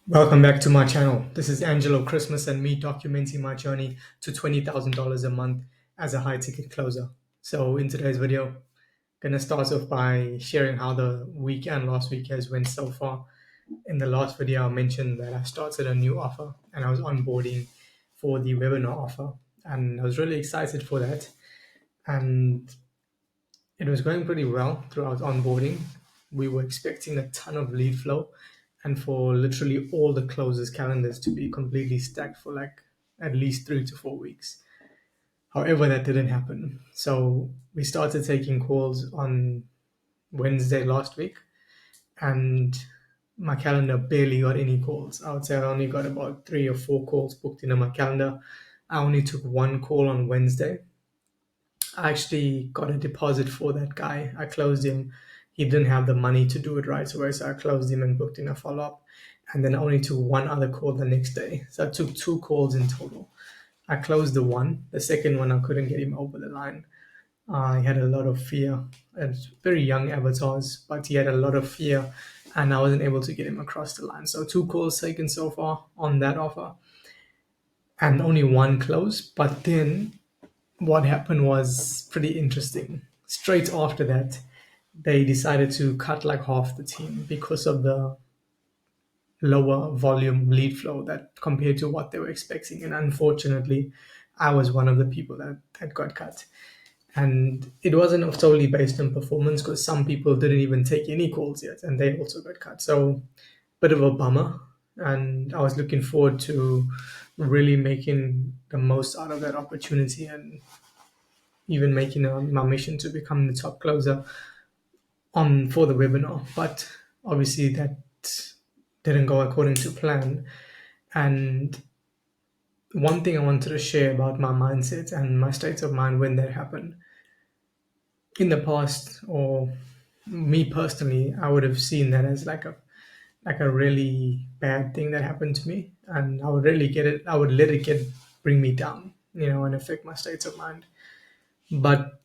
Welcome back to my channel. This is Angelo Christmas and me documenting my journey to $20,000 a month as a high ticket closer. So in today's video, gonna start off by sharing how the week and last week has went so far. In the last video, I mentioned that I started a new offer and I was onboarding for the webinar offer, and I was really excited for that. And it was going pretty well throughout onboarding. We were expecting a ton of lead flow and for literally all the closers' calendars to be completely stacked for like at least 3 to 4 weeks. However, that didn't happen. So we started taking calls on Wednesday last week, and my calendar barely got any calls. I would say I only got about 3 or 4 calls booked into my calendar. I only took one call on Wednesday. I actually got a deposit for that guy. I closed him. He didn't have the money to do it right away, so I closed him and booked in a follow up. And then I only took one other call the next day. So I took 2 calls in total. I closed the one. The second one, I couldn't get him over the line. He had a lot of fear. It's very young avatars, but he had a lot of fear, and I wasn't able to get him across the line. So 2 calls taken so far on that offer, and only one close. But then what happened was pretty interesting. Straight after that, they decided to cut like half the team because of the lower volume lead flow that compared to what they were expecting. And unfortunately, I was one of the people that got cut. And it wasn't solely based on performance because some people didn't even take any calls yet and they also got cut. So, bit of a bummer. And I was looking forward to really making the most out of that opportunity and even making my mission to become the top closer on for the webinar. But obviously that didn't go according to plan. And one thing I wanted to share about my mindset and my state of mind when that happened in the past, or me personally, I would have seen that as like a really bad thing that happened to me, and I would really get it. I would let it get bring me down, and affect my state of mind. But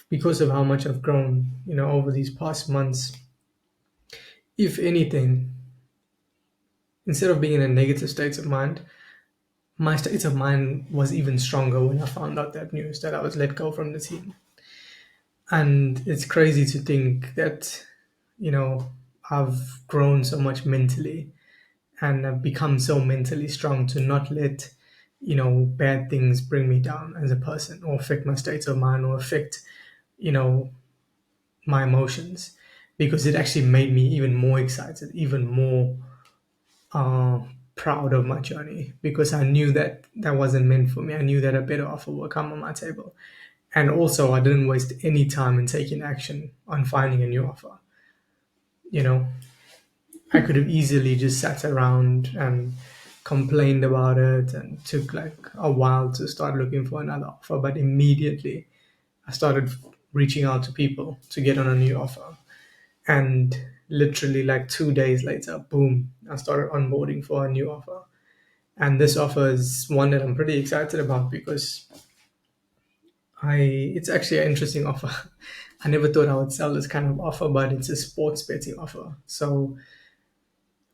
because of how much I've grown, over these past months, if anything, instead of being in a negative state of mind, my state of mind was even stronger when I found out that news that I was let go from the team. And it's crazy to think that, you know, I've grown so much mentally and I've become so mentally strong to not let, bad things bring me down as a person or affect my state of mind or affect, you know, my emotions, because it actually made me even more excited, even more uh, proud of my journey, because I knew that that wasn't meant for me. I knew that a better offer will come on my table. And also, I didn't waste any time in taking action on finding a new offer. You know, I could have easily just sat around and complained about it and took like a while to start looking for another offer. But immediately, I started reaching out to people to get on a new offer. And literally, like 2 days later, boom, I started onboarding for a new offer. And this offer is one that I'm pretty excited about because it's actually an interesting offer. I never thought I would sell this kind of offer, but it's a sports betting offer. So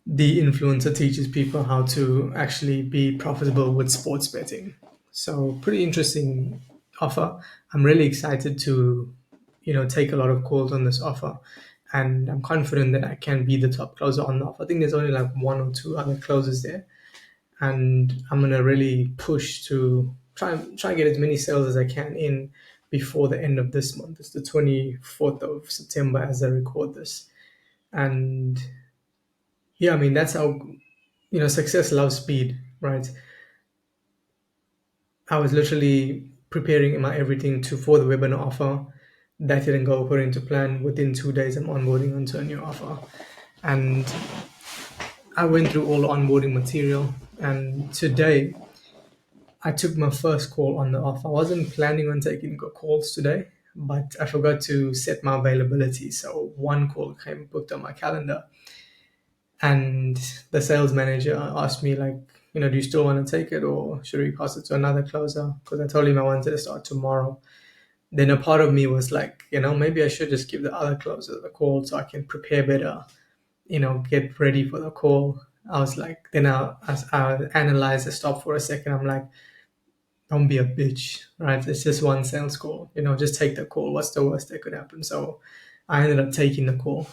the influencer teaches people how to actually be profitable with sports betting. So pretty interesting offer. I'm really excited to, take a lot of calls on this offer. And I'm confident that I can be the top closer on the offer. I think there's only like 1 or 2 other closers there, and I'm gonna really push to try and get as many sales as I can in before the end of this month. It's the 24th of September as I record this, and yeah, I mean that's how success loves speed, right? I was literally preparing my everything to for the webinar offer. That didn't go according to plan. Within 2 days, I'm onboarding onto a new offer, and I went through all the onboarding material. And today, I took my first call on the off. I wasn't planning on taking calls today, but I forgot to set my availability. So one call came booked on my calendar, and the sales manager asked me like, do you still want to take it or should we pass it to another closer? Because I told him I wanted to start tomorrow. Then a part of me was like, maybe I should just give the other closer the call so I can prepare better, get ready for the call. I was like, then I analyzed the stop for a second. I'm like, don't be a bitch, right? It's just one sales call, just take the call. What's the worst that could happen? So I ended up taking the call.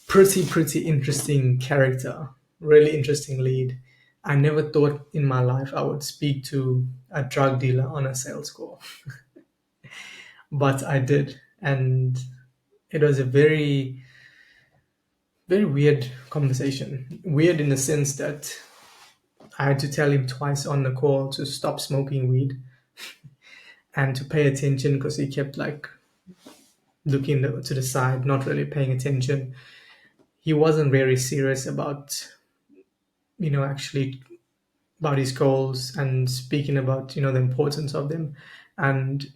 Pretty interesting character, really interesting lead. I never thought in my life I would speak to a drug dealer on a sales call, but I did. And it was a very weird conversation. Weird in the sense that I had to tell him twice on the call to stop smoking weed and to pay attention because he kept like looking to the side, not really paying attention. He wasn't very serious about, actually about his goals and speaking about, the importance of them. And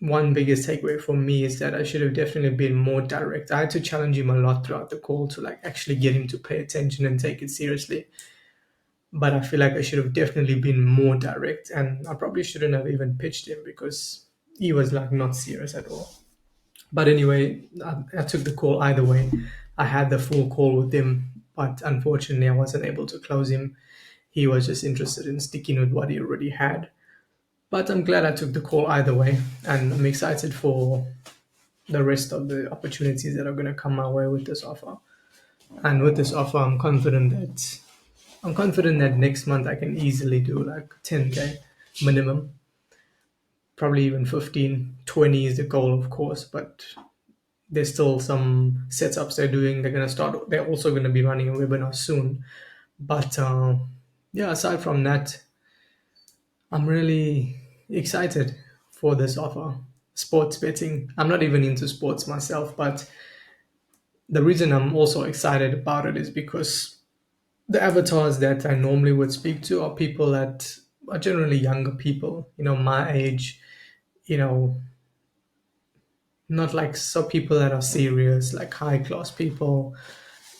one biggest takeaway for me is that I should have definitely been more direct. I had to challenge him a lot throughout the call to like actually get him to pay attention and take it seriously. But I feel like I should have definitely been more direct, and I probably shouldn't have even pitched him because he was like not serious at all. But anyway, I took the call either way. I had the full call with him, but unfortunately, I wasn't able to close him. He was just interested in sticking with what he already had. But I'm glad I took the call either way, and I'm excited for the rest of the opportunities that are going to come my way with this offer. And with this offer, I'm confident that next month I can easily do like 10K minimum, probably even 15. 20 is the goal, of course, but there's still some setups they're doing. They're also going to be running a webinar soon. But yeah, aside from that, I'm really excited for this offer. Sports betting. I'm not even into sports myself, but the reason I'm also excited about it is because the avatars that I normally would speak to are people that are generally younger people, my age, you know, not like so people that are serious, like high class people,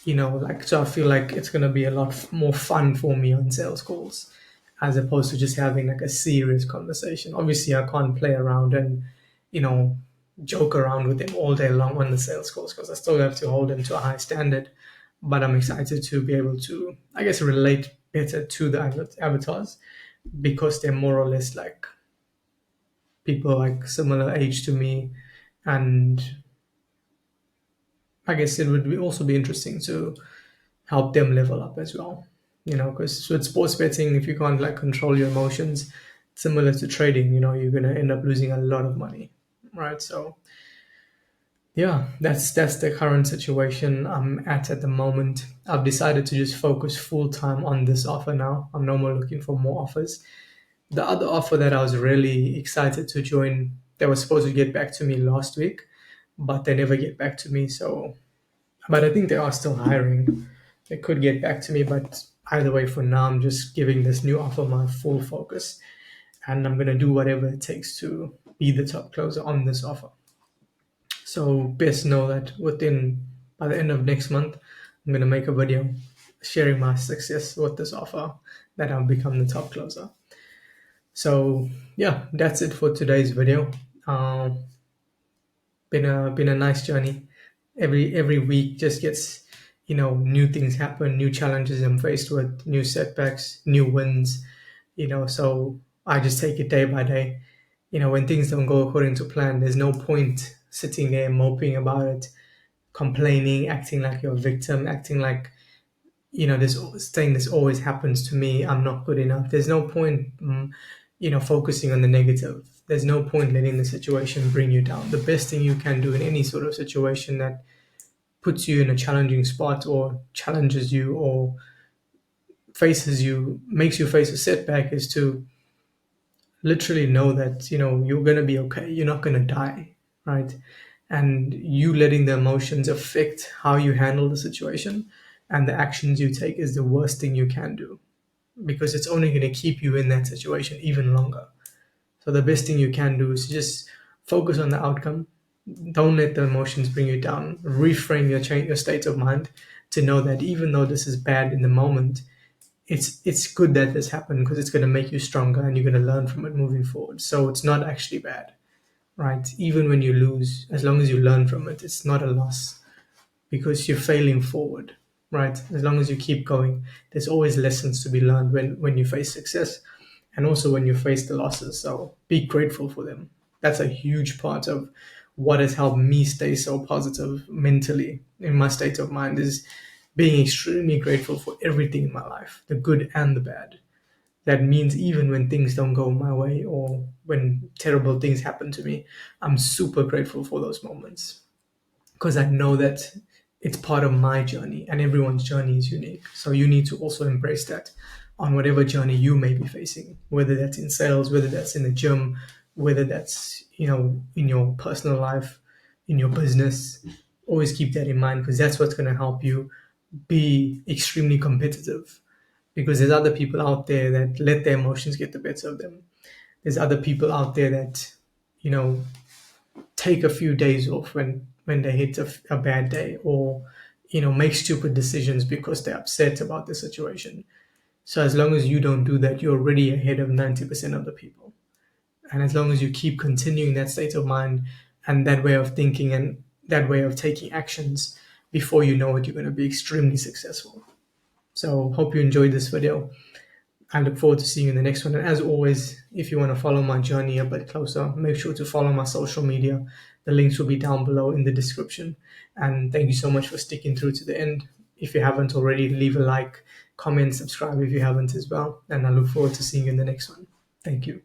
like, so I feel like it's going to be a lot more fun for me on sales calls as opposed to just having like a serious conversation. Obviously, I can't play around and, you know, joke around with them all day long on the sales calls because I still have to hold them to a high standard. But I'm excited to be able to, I guess, relate better to the avatars because they're more or less like people like similar age to me. And I guess it would also be interesting to help them level up as well. Because with sports betting, if you can't like control your emotions, similar to trading, you're gonna end up losing a lot of money, right? So yeah, that's the current situation I'm at the moment. I've decided to just focus full time on this offer now. I'm no more looking for more offers. The other offer that I was really excited to join, they were supposed to get back to me last week, but they never get back to me. So, but I think they are still hiring. They could get back to me, but either way, for now, I'm just giving this new offer my full focus, and I'm gonna do whatever it takes to be the top closer on this offer. So best know that by the end of next month, I'm gonna make a video sharing my success with this offer that I've become the top closer. So yeah, that's it for today's video. Been a nice journey. Every week just gets, new things happen, new challenges I'm faced with, new setbacks, new wins. So I just take it day by day. When things don't go according to plan, there's no point sitting there moping about it, complaining, acting like you're a victim, acting like, this thing this always happens to me, I'm not good enough. There's no point focusing on the negative. There's no point letting the situation bring you down. The best thing you can do in any sort of situation that puts you in a challenging spot or challenges you or makes you face a setback is to literally know that you're going to be okay, you're not going to die, right? And you letting the emotions affect how you handle the situation and the actions you take is the worst thing you can do because it's only going to keep you in that situation even longer. So the best thing you can do is just focus on the outcome. Don't let the emotions bring you down. Reframe your state of mind to know that even though this is bad in the moment, it's good that this happened because it's going to make you stronger and you're going to learn from it moving forward. So it's not actually bad, right? Even when you lose, as long as you learn from it, it's not a loss because you're failing forward. right? As long as you keep going, there's always lessons to be learned when you face success and also when you face the losses. So be grateful for them. That's a huge part of what has helped me stay so positive mentally in my state of mind is being extremely grateful for everything in my life, the good and the bad. That means even when things don't go my way or when terrible things happen to me, I'm super grateful for those moments because I know that it's part of my journey and everyone's journey is unique. So you need to also embrace that on whatever journey you may be facing, whether that's in sales, whether that's in the gym, whether that's, in your personal life, in your business. Always keep that in mind because that's what's going to help you be extremely competitive because there's other people out there that let their emotions get the better of them. There's other people out there that, you know, take a few days off when they hit a bad day or make stupid decisions because they're upset about the situation. So as long as you don't do that, you're already ahead of 90% of the people. And as long as you keep continuing that state of mind and that way of thinking and that way of taking actions, before you know it, you're going to be extremely successful. So hope you enjoyed this video. I look forward to seeing you in the next one. And as always, if you want to follow my journey a bit closer, make sure to follow my social media. The links will be down below in the description. And thank you so much for sticking through to the end. If you haven't already, leave a like, comment, subscribe if you haven't as well. And I look forward to seeing you in the next one. Thank you.